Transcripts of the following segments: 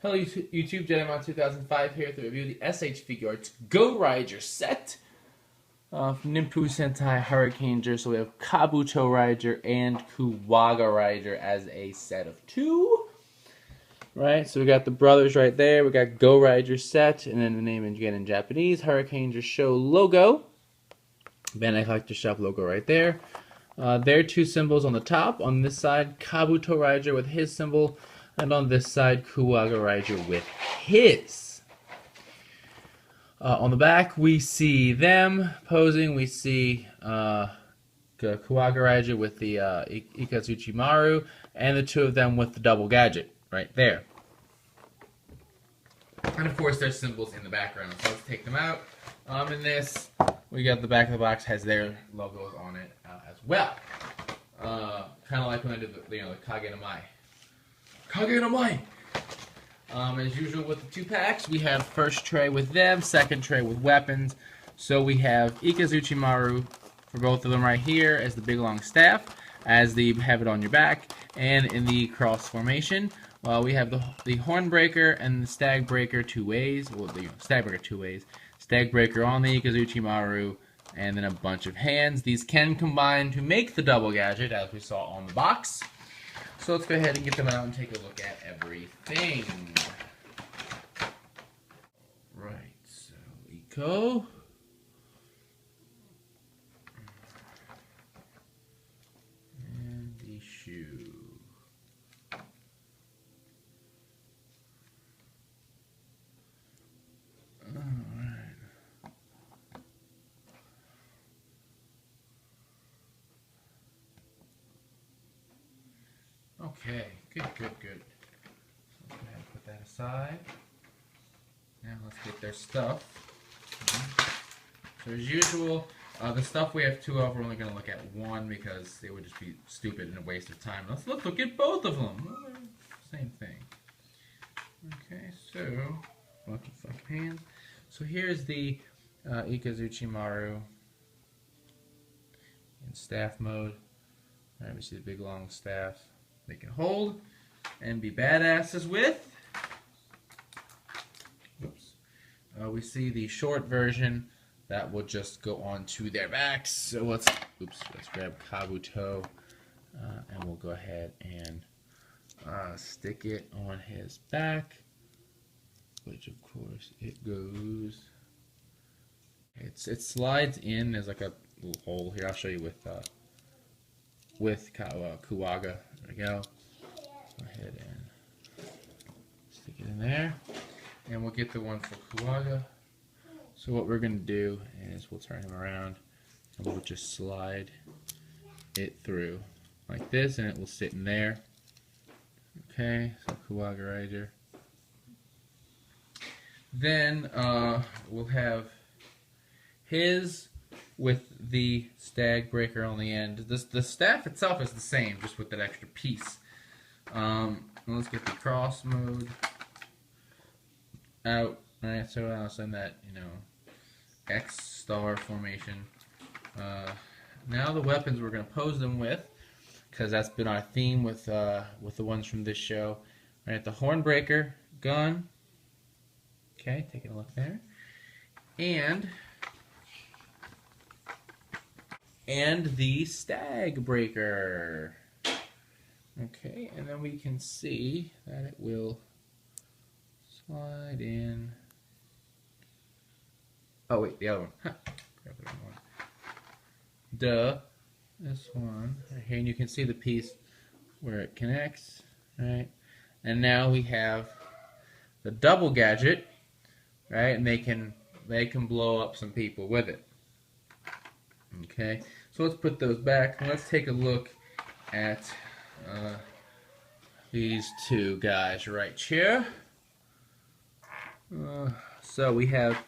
Hello YouTube, Jedimon 2005 here to review the S.H.Figuarts Gouraiger Set of Ninpu Sentai Hurricaneger. So we have Kabuto Raijer and Kuwaga Raijer as a set of two. Right, so we got the brothers right there. We got Gouraiger Set, and then the name again in Japanese, Hurricaneger Show logo. Bandai Collector Shop logo right there. Their two symbols on the top. On this side, Kabuto Raijer with his symbol. And on this side, Kuwaga Raijer with his. On the back, we see them posing. We see Kuwaga Raijer with the Ikazuchimaru, and the two of them with the double gadget right there. And of course, there's symbols in the background. So let's take them out. In this, we got the back of the box has their logos on it as well. Kind of like when I did the Kage no Mai. Kage no Mai! As usual with the two packs, we have first tray with them, second tray with weapons. So we have Ikazuchimaru for both of them right here as the big long staff, as the have it on your back, and in the cross formation. We have the Hornbreaker and the Stagbreaker two ways. Well, the Stagbreaker two ways. Stagbreaker on the Ikazuchimaru, and then a bunch of hands. These can combine to make the double gadget, as we saw on the box. So let's go ahead and get them out and take a look at everything. Right, so Iko. And the shoe. Okay, good. So let's go ahead and put that aside. Now let's get their stuff. So as usual, the stuff we have two of, we're only going to look at one because it would just be stupid and a waste of time. Let's look at both of them. Same thing. Okay, so, bunch of fucking hands. So here's the Ikazuchimaru in staff mode. Alright, we see the big long staff they can hold and be badasses with. Oops. We see the short version that will just go onto their backs. So let's grab Kabuto and we'll go ahead and stick it on his back, which of course it goes. It slides in. There's like a little hole here. I'll show you with Kuwaga. There we go. Go ahead and stick it in there. And we'll get the one for Kuwaga. So what we're going to do is we'll turn him around and we'll just slide it through like this, and it will sit in there. Okay, so Kuwaga Raijer. Then we'll have his with the Stagbreaker on the end. The staff itself is the same, just with that extra piece. Let's get the cross mode out. Alright, so I'll send that, X star formation. Now the weapons we're going to pose them with, because that's been our theme with the ones from this show. Alright, the Hornbreaker gun. Okay, taking a look there. And the Stagbreaker. Okay, and then we can see that it will slide in. Oh wait, the other one. Huh. Grab the wrong one. Duh. This one right here, and you can see the piece where it connects, right? And now we have the double gadget, right? And they can blow up some people with it. Okay, so let's put those back and let's take a look at these two guys right here. So we have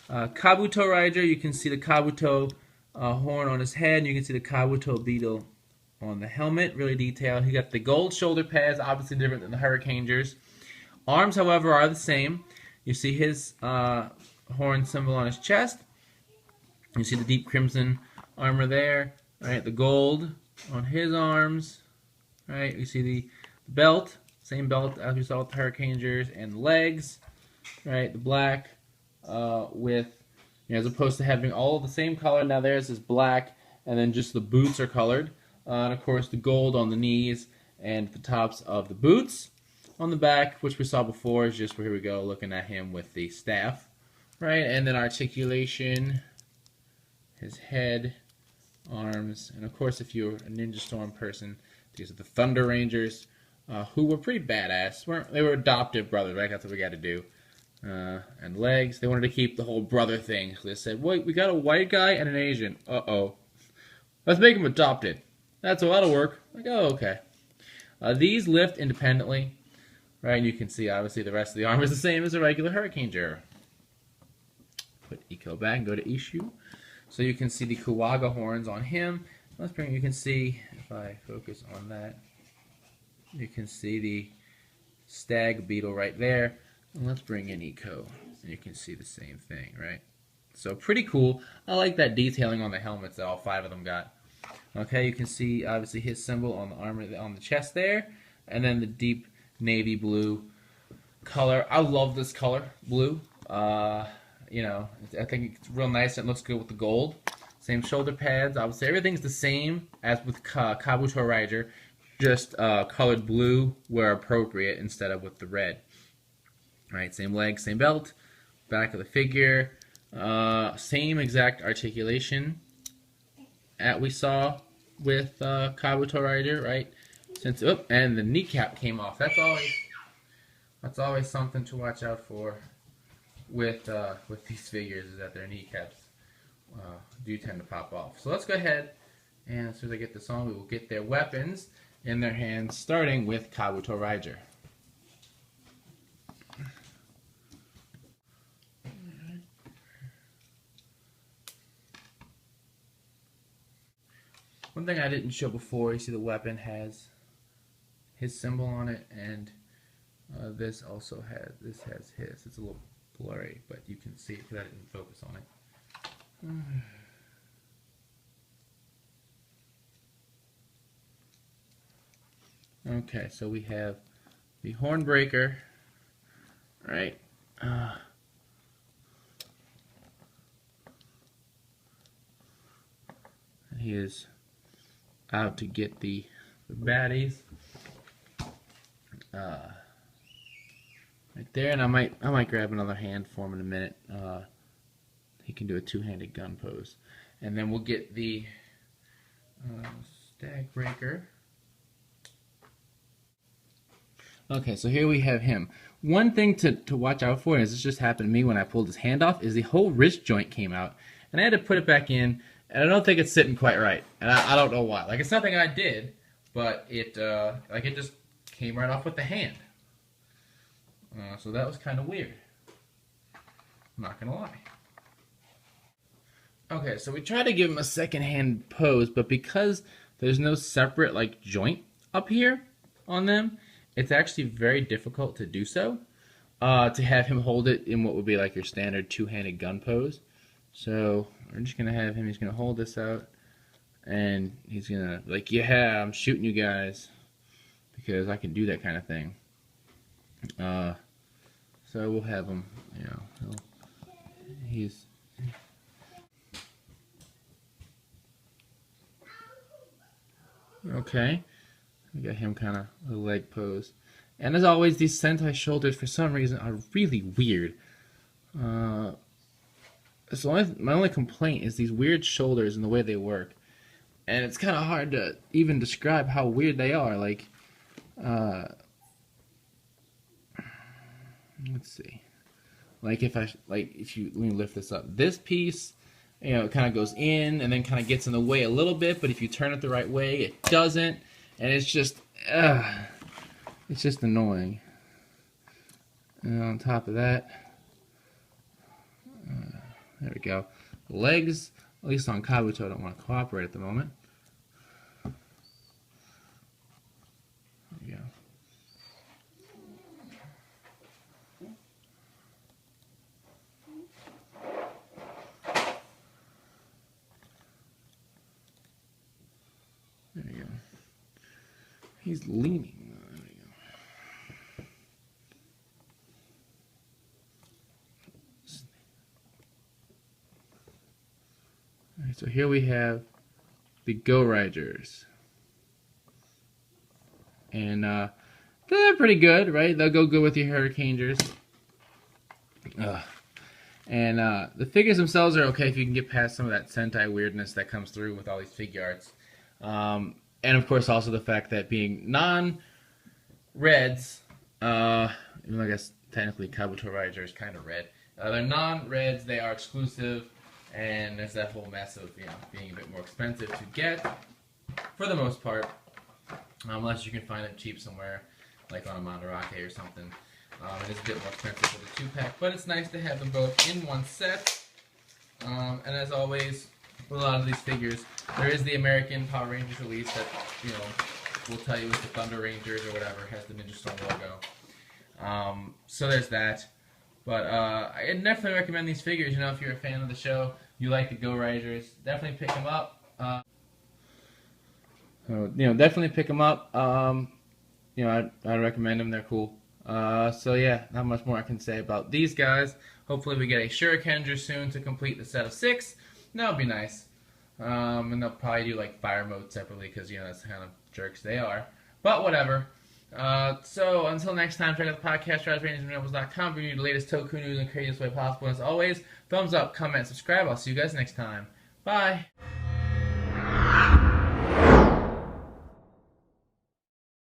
Kabuto Raijer. You can see the Kabuto horn on his head, and you can see the Kabuto beetle on the helmet. Really detailed. He got the gold shoulder pads, obviously different than the Hurricanegers. Arms, however, are the same. You see his horn symbol on his chest. You see the deep crimson armor there, right? The gold on his arms, right? You see the belt, Same belt as we saw with the Hurricanegers, and legs, right? The black with, as opposed to having all the same color. Now theirs is black, and then just the boots are colored. And of course the gold on the knees and the tops of the boots. On the back, which we saw before, is just, here we go, looking at him with the staff, right? And then articulation, his head, arms, and of course if you're a Ninja Storm person, these are the Thunder Rangers, who were pretty badass. They were adoptive brothers, right? That's what we got to do. And legs, they wanted to keep the whole brother thing. So they said, wait, we got a white guy and an Asian. Uh-oh. Let's make them adopted. That'll work. Like, oh, okay. These lift independently, right? And you can see, obviously, the rest of the arm is the same as a regular Hurricaneger. Put Eco back and go to issue. So you can see the Kuwaga horns on him. You can see, if I focus on that, you can see the stag beetle right there. And let's bring in Eco, and you can see the same thing, right? So pretty cool. I like that detailing on the helmets that all 5 of them got. Okay, you can see obviously his symbol on the armor, on the chest there, and then the deep navy blue color. I love this color, blue. I think it's real nice. It looks good with the gold. Same shoulder pads. I would say everything's the same as with Kabuto Raijer, just colored blue where appropriate instead of with the red. Right, same legs, same belt, back of the figure, same exact articulation that we saw with Kabuto Raijer, right? And the kneecap came off. That's always something to watch out for with these figures, is that their kneecaps do tend to pop off. So let's go ahead, and as soon as I get this on, we will get their weapons in their hands, starting with Kabuto Raijer. One thing I didn't show before, you see the weapon has his symbol on it, and this also has his. It's a little blurry, but you can see it because I didn't focus on it. Okay, so we have the Hornbreaker, right? He is out to get the baddies right there, and I might grab another hand for him in a minute. He can do a two-handed gun pose, and then we'll get the Stag Breaker. Okay, so here we have him. One thing to watch out for, and this just happened to me when I pulled his hand off, is the whole wrist joint came out, and I had to put it back in. And I don't think it's sitting quite right, and I don't know why. Like, it's nothing I did, but it just came right off with the hand. So that was kind of weird. I'm not gonna lie. Okay, so we tried to give him a second hand pose, but because there's no separate joint up here on them, it's actually very difficult to do so. To have him hold it in what would be like your standard two-handed gun pose. So we're just gonna have him. He's gonna hold this out, and he's gonna yeah, I'm shooting you guys because I can do that kind of thing. So we'll have him. He's okay. We got him kind of a leg pose, and as always, these Sentai shoulders for some reason are really weird. So my only complaint is these weird shoulders and the way they work. And it's kind of hard to even describe how weird they are. Let's see. If you let me lift this up. This piece, it kind of goes in and then kind of gets in the way a little bit, but if you turn it the right way, it doesn't. And it's just annoying. And on top of that, there we go. The legs, at least on Kabuto, don't want to cooperate at the moment. There we go. There we go. He's leaning. There we go. So here we have the Gouraigers. And they're pretty good, right? They'll go good with your Hurricanegers. And the figures themselves are okay if you can get past some of that Sentai weirdness that comes through with all these Figuarts. And of course also the fact that being non-reds, even though I guess technically Kabuto Raijer is kind of red. They're non-reds, they are exclusive, and there's that whole mess of being a bit more expensive to get, for the most part. Unless you can find it cheap somewhere, like on a Mandarake or something. It is a bit more expensive for the 2-pack, but it's nice to have them both in one set. And as always, with a lot of these figures, there is the American Power Rangers release that, will tell you it's the Thunder Rangers or whatever, has the Ninja Storm logo. So there's that. But I definitely recommend these figures. If you're a fan of the show, you like the Gouraigers, definitely pick them up. Definitely pick them up. I'd recommend them. They're cool. So yeah, not much more I can say about these guys. Hopefully we get a Hurricaneger soon to complete the set of 6. That would be nice. And they'll probably do like fire mode separately because that's the kind of jerks they are. But whatever. So until next time, check out the podcast, RaijerRangersandRebels.com, bringing you the latest Toku news in the craziest way possible. And as always, thumbs up, comment, subscribe. I'll see you guys next time. Bye.